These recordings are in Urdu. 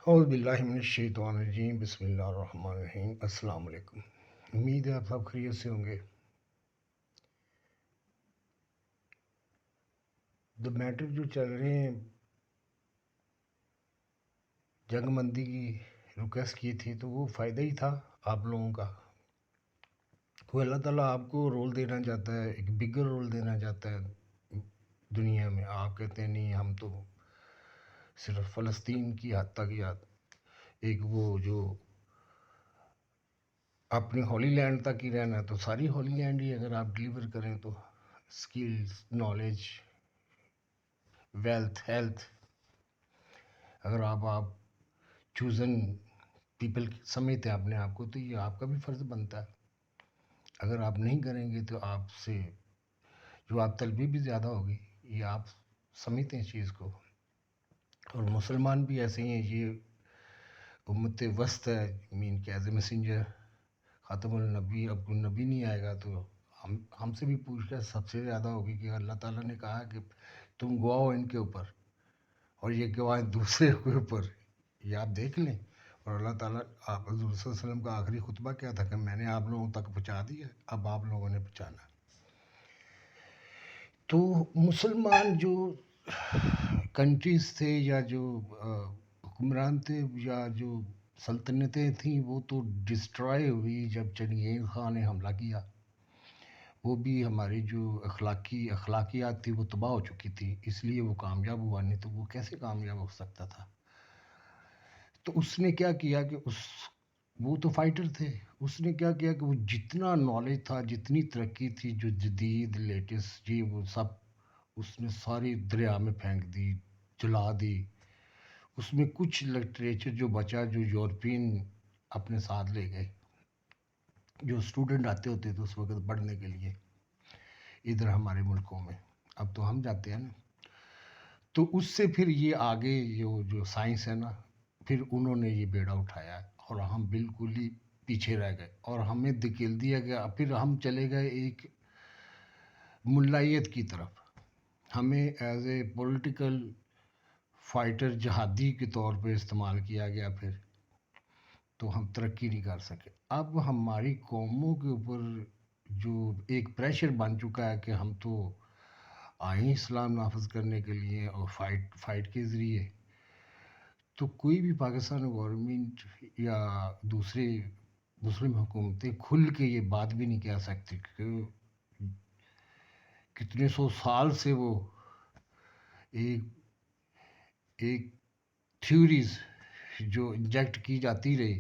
اعوذ باللہ من الشیطان الرجیم، بسم اللہ الرحمن الرحیم۔ السلام علیکم، امید ہے آپ سب خیریت سے ہوں گے۔ جو میٹر جو چل رہے ہیں، جنگ بندی کی ریکویسٹ کی تھی تو وہ فائدہ ہی تھا آپ لوگوں کا۔ وہ اللہ تعالیٰ آپ کو رول دینا چاہتا ہے، ایک بگر رول دینا چاہتا ہے دنیا میں۔ آپ کہتے ہیں نہیں، ہم تو صرف فلسطین کی حد تک یاد، ایک وہ جو اپنی ہولی لینڈ تک ہی رہنا ہے تو ساری ہولی لینڈ ہی اگر آپ ڈلیور کریں تو سکلز، نالج، ویلتھ، ہیلتھ، اگر آپ چوزن پیپل سمجھتے ہیں اپنے آپ کو تو یہ آپ کا بھی فرض بنتا ہے۔ اگر آپ نہیں کریں گے تو آپ سے جو آپ طلبی بھی زیادہ ہوگی، یہ آپ سمجھتے ہیں اس چیز کو۔ اور مسلمان بھی ایسے ہی ہیں، یہ امت وسط ہے، مین کہ ایز اے میسنجر خاتم النبی، اب کوئی نبی نہیں آئے گا تو ہم سے بھی پوچھ کر سب سے زیادہ ہوگی کہ اللہ تعالیٰ نے کہا کہ تم گواہ ہو ان کے اوپر، اور یہ گواہ دوسرے کے اوپر، یہ آپ دیکھ لیں۔ اور اللہ تعالیٰ، آپ حضور صلی اللہ علیہ وسلم کا آخری خطبہ کیا تھا کہ میں نے آپ لوگوں تک پہنچا دیا، اب آپ لوگوں نے پہنچانا۔ تو مسلمان جو کنٹریز تھے یا جو حکمران تھے یا جو سلطنتیں تھیں، وہ تو ڈسٹرائے ہوئی جب چنگیز خان نے حملہ کیا۔ وہ بھی ہماری جو اخلاقیات تھی وہ تباہ ہو چکی تھی، اس لیے وہ کامیاب ہوا، نہیں تو وہ کیسے کامیاب ہو سکتا تھا۔ تو اس نے کیا کیا کہ وہ تو فائٹر تھے، اس نے کیا کیا کہ وہ جتنا نالج تھا، جتنی ترقی تھی، جو جدید لیٹسٹ یہ وہ سب اس نے ساری دریا میں پھینک دی، جلا دی۔ اس میں کچھ لٹریچر جو بچا جو یورپین اپنے ساتھ لے گئے، جو اسٹوڈنٹ آتے ہوتے تھے اس وقت پڑھنے کے لیے ادھر ہمارے ملکوں میں، اب تو ہم جاتے ہیں نا۔ تو اس سے پھر یہ آگے جو سائنس ہے نا، پھر انہوں نے یہ بیڑا اٹھایا اور ہم بالکل ہی پیچھے رہ گئے، اور ہمیں دھکیل دیا گیا۔ پھر ہم چلے گئے ایک ملائیت کی طرف، ہمیں ایز اے پولیٹیکل فائٹر، جہادی کے طور پہ استعمال کیا گیا، پھر تو ہم ترقی نہیں کر سکے۔ اب ہماری قوموں کے اوپر جو ایک پریشر بن چکا ہے کہ ہم تو آئیں اسلام نافذ کرنے کے لیے اور فائٹ کے ذریعے، تو کوئی بھی پاکستان گورنمنٹ یا دوسرے مسلم حکومتیں کھل کے یہ بات بھی نہیں کہہ سکتی کہ کتنے سو سال سے وہ ایک تھیوریز جو انجیکٹ کی جاتی رہی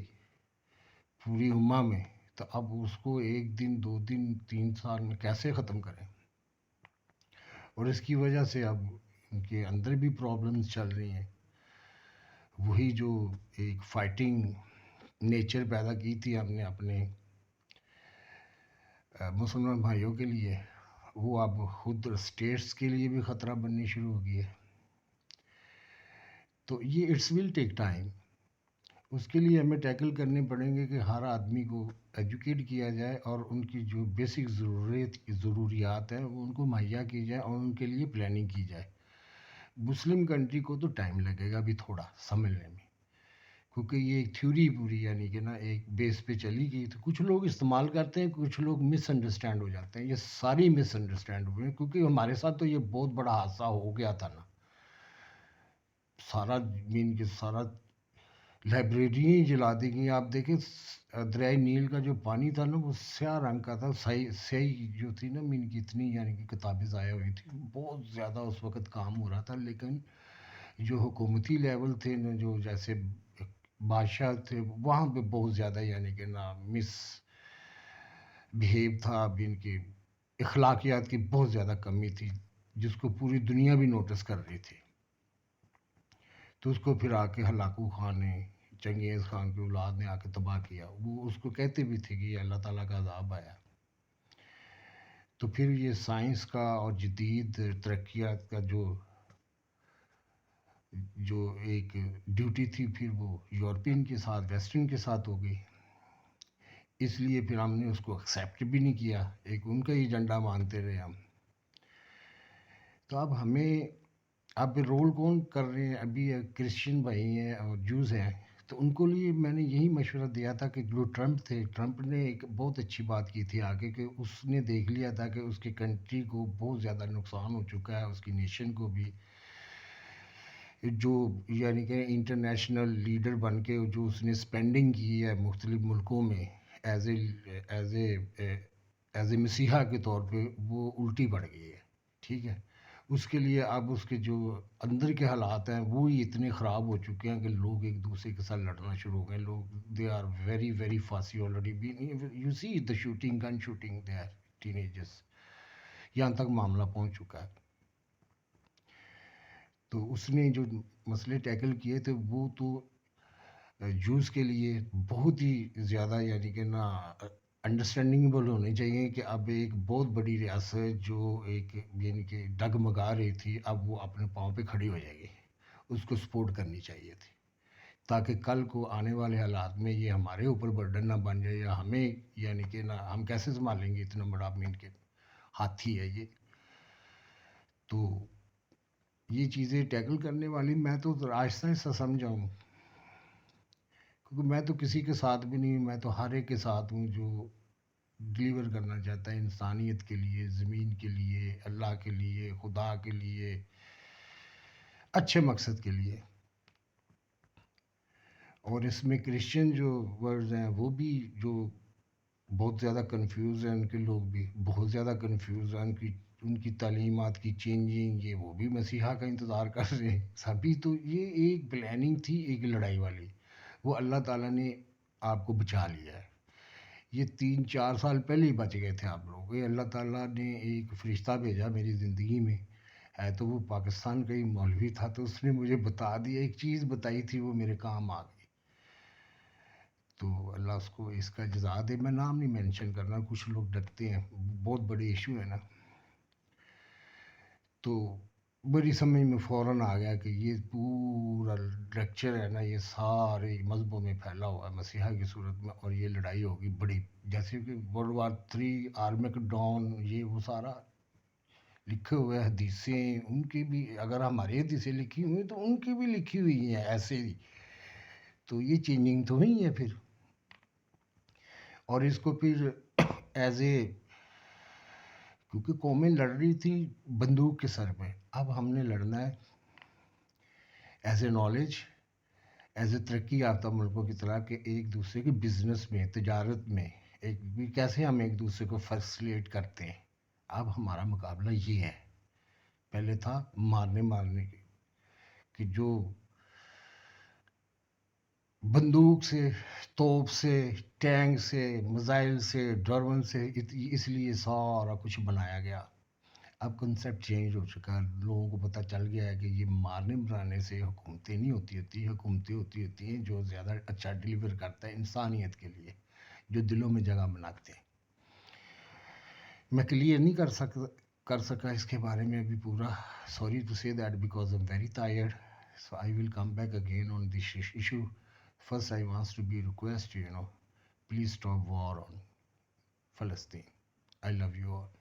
پوری امہ میں، تو اب اس کو ایک دن، 2 دن، 3 سال میں کیسے ختم کریں؟ اور اس کی وجہ سے اب ان کے اندر بھی پرابلمز چل رہی ہیں۔ وہی جو ایک فائٹنگ نیچر پیدا کی تھی ہم نے اپنے مسلمان بھائیوں کے لیے، وہ اب خود اسٹیٹس کے لیے بھی خطرہ بننی شروع ہو گئی ہے۔ تو یہ اٹس ول ٹیک ٹائم، اس کے لیے ہمیں ٹیکل کرنے پڑیں گے کہ ہر آدمی کو ایجوکیٹ کیا جائے اور ان کی جو بیسک ضروریات ہیں وہ ان کو مہیا کی جائے اور ان کے لیے پلاننگ کی جائے۔ مسلم کنٹری کو تو ٹائم لگے گا بھی تھوڑا سمجھنے میں، کیونکہ یہ ایک تھیوری پوری یعنی کہ نا ایک بیس پہ چلی گئی، تو کچھ لوگ استعمال کرتے ہیں، کچھ لوگ مس انڈرسٹینڈ ہو جاتے ہیں۔ یہ ساری مس انڈرسٹینڈ ہوئے ہیں، کیونکہ ہمارے ساتھ تو یہ بہت بڑا حادثہ ہو گیا تھا نا، سارا مین کہ سارا لائبریریاں جلا دی گئیں۔ آپ دیکھیں دریائے نیل کا جو پانی تھا نا وہ سیاہ رنگ کا تھا، سیاہی جو تھی نا مین کی اتنی یعنی کہ کتابیں ضائع ہوئی تھی، بہت زیادہ اس وقت کام ہو رہا تھا۔ لیکن جو حکومتی لیول تھے نا، جو جیسے بادشاہ تھے، وہاں پہ بہت زیادہ یعنی کہ نا مس بہیو تھا، اب ان کی اخلاقیات کی بہت زیادہ کمی تھی، جس کو پوری دنیا بھی نوٹس کر رہی تھی۔ تو اس کو پھر آ کے ہلاکو خان نے، چنگیز خان کی اولاد نے آ کے تباہ کیا۔ وہ اس کو کہتے بھی تھے کہ یہ اللہ تعالیٰ کا عذاب آیا۔ تو پھر یہ سائنس کا اور جدید ترقیات کا جو ایک ڈیوٹی تھی، پھر وہ یورپین کے ساتھ، ویسٹرن کے ساتھ ہو گئی۔ اس لیے پھر ہم نے اس کو ایکسیپٹ بھی نہیں کیا، ایک ان کا ہی ایجنڈا مانتے رہے ہم۔ تو اب ہمیں اب رول کون کر رہے ہیں؟ ابھی کرسچن بھائی ہیں اور جوز ہیں، تو ان کو لیے میں نے یہی مشورہ دیا تھا کہ جو ٹرمپ تھے، ٹرمپ نے ایک بہت اچھی بات کی تھی آگے، کہ اس نے دیکھ لیا تھا کہ اس کی کنٹری کو بہت زیادہ نقصان ہو چکا ہے، اس کی نیشن کو بھی، جو یعنی کہ انٹرنیشنل لیڈر بن کے جو اس نے اسپینڈنگ کی ہے مختلف ملکوں میں as a as a as a مسیحا کے طور پہ، وہ الٹی پڑ گئی ہے، ٹھیک ہے؟ اس کے لیے اب اس کے جو اندر کے حالات ہیں وہ ہی اتنے خراب ہو چکے ہیں کہ لوگ ایک دوسرے کے ساتھ لڑنا شروع ہو گئے، لوگ they are very very fussy already be, you see the shooting, gun shooting they are teenagers, یہاں تک معاملہ پہنچ چکا ہے۔ تو اس نے جو مسئلے ٹیکل کیے تھے وہ تو جوز کے لیے بہت ہی زیادہ یعنی کہ نا انڈرسٹینڈنگبل ہونے چاہیے، کہ اب ایک بہت بڑی ریاست جو ایک یعنی کہ ڈگمگا رہی تھی، اب وہ اپنے پاؤں پہ کھڑی ہو جائے گی، اس کو سپورٹ کرنی چاہیے تھی، تاکہ کل کو آنے والے حالات میں یہ ہمارے اوپر برڈن نہ بن جائے، یا ہمیں یعنی کہ نا ہم کیسے سنبھالیں گے اتنا بڑا مین کے ہاتھی ہے یہ۔ تو یہ چیزیں ٹیکل کرنے والی میں تو آہستہ آہستہ سمجھاؤں، کیونکہ میں تو کسی کے ساتھ بھی نہیں ہوں، میں تو ہر ایک کے ساتھ ہوں جو ڈلیور کرنا چاہتا ہے انسانیت کے لیے، زمین کے لیے، اللہ کے لیے، خدا کے لیے، اچھے مقصد کے لیے۔ اور اس میں کرسچن جو ورڈز ہیں وہ بھی جو بہت زیادہ کنفیوز ہیں، ان کے لوگ بھی بہت زیادہ کنفیوز ہیں، ان کی تعلیمات کی چینجنگ، یہ وہ بھی مسیحا کا انتظار کر رہے ہیں سبھی۔ تو یہ ایک پلاننگ تھی ایک لڑائی والی، وہ اللہ تعالیٰ نے آپ کو بچا لیا ہے، یہ 3-4 سال پہلے ہی بچ گئے تھے آپ لوگ، یہ اللہ تعالیٰ نے ایک فرشتہ بھیجا میری زندگی میں، ہے تو وہ پاکستان کا ہی مولوی تھا، تو اس نے مجھے بتا دیا، ایک چیز بتائی تھی وہ میرے کام آ گئی، تو اللہ اس کو اس کا جزا دے۔ میں نام نہیں مینشن کرنا، کچھ لوگ ڈرتے ہیں، بہت بڑے ایشو ہے نا، تو بڑی سمجھ میں فوراً آ گیا کہ یہ پورا لیکچر ہے نا، یہ سارے مذہبوں میں پھیلا ہوا ہے مسیحا کی صورت میں، اور یہ لڑائی ہوگی بڑی، جیسے کہ World War III، آرمیک ڈان، یہ وہ سارا لکھے ہوئے حدیثیں، ان کی بھی اگر ہماری حدیثیں لکھی ہوئی ہیں تو ان کی بھی لکھی ہوئی ہیں ایسے ہی، تو یہ چینجنگ تو ہوئی ہے پھر، اور اس کو پھر ایز اے، کیونکہ قومیں لڑ رہی تھی بندوق کے سر پہ، اب ہم نے لڑنا ہے as a knowledge, as a ترقی یافتہ ملکوں کی طرح، کہ ایک دوسرے کے بزنس میں، تجارت میں ایک بھی کیسے ہم ایک دوسرے کو فیسلیٹ کرتے ہیں، اب ہمارا مقابلہ یہ ہے۔ پہلے تھا مارنے کی، کہ جو بندوق سے، توپ سے، ٹینک سے، میزائل سے، ڈرون سے، اس لیے سارا کچھ بنایا گیا۔ اب کنسیپٹ چینج ہو چکا ہے، لوگوں کو پتہ چل گیا ہے کہ یہ مارنے مرانے سے حکومتیں نہیں ہوتی، حکومتیں ہوتی ہیں جو زیادہ اچھا ڈیلیور کرتا ہے انسانیت کے لیے، جو دلوں میں جگہ بناتے ہیں۔ میں کلیئر نہیں کر سکا اس کے بارے میں ابھی پورا، sorry to say that because I am very tired, so I will come back again on this issue. First I wants to be request, please stop war on فلسطین۔ I love you all.